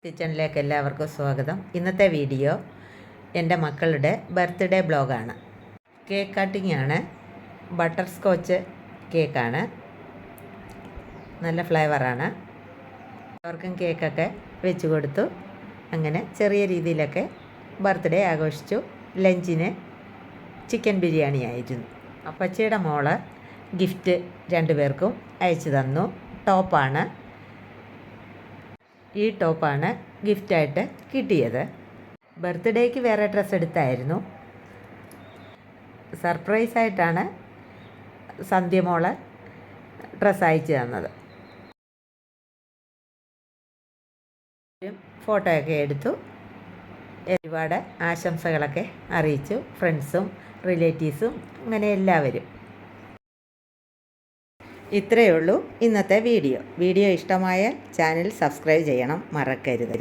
കിച്ചണിലേക്ക് എല്ലാവർക്കും സ്വാഗതം. ഇന്നത്തെ വീഡിയോ എൻ്റെ മക്കളുടെ ബർത്ത്ഡേ ബ്ലോഗാണ്. കേക്ക് കട്ടിംഗ് ആണ്. ബട്ടർ സ്കോച്ച് കേക്കാണ്. നല്ല ഫ്ലേവറാണ്. അവർക്കും കേക്കൊക്കെ വെച്ച് കൊടുത്തു. അങ്ങനെ ചെറിയ രീതിയിലൊക്കെ ബർത്ത്ഡേ ആഘോഷിച്ചു. ലഞ്ചിന് ചിക്കൻ ബിരിയാണി ആയിരുന്നു. അപ്പച്ചിയുടെ മോള് ഗിഫ്റ്റ് രണ്ടുപേർക്കും അയച്ചു തന്നു. ടോപ്പാണ്. ഈ ടോപ്പാണ് ഗിഫ്റ്റായിട്ട് കിട്ടിയത്. ബർത്ത്ഡേക്ക് വേറെ ഡ്രസ്സ് എടുത്തായിരുന്നു. സർപ്രൈസായിട്ടാണ് സന്ധ്യമോള് ഡ്രസ്സ് അയച്ചു തന്നത്. ഫോട്ടോയൊക്കെ എടുത്തു. ഒരുപാട് ആശംസകളൊക്കെ അറിയിച്ചു. ഫ്രണ്ട്സും റിലേറ്റീവ്സും അങ്ങനെ എല്ലാവരും. ഇത്രയേ ഉള്ളൂ ഇന്നത്തെ വീഡിയോ. വീഡിയോ ഇഷ്ടമായാൽ ചാനൽ സബ്സ്ക്രൈബ് ചെയ്യണം, മറക്കരുത്.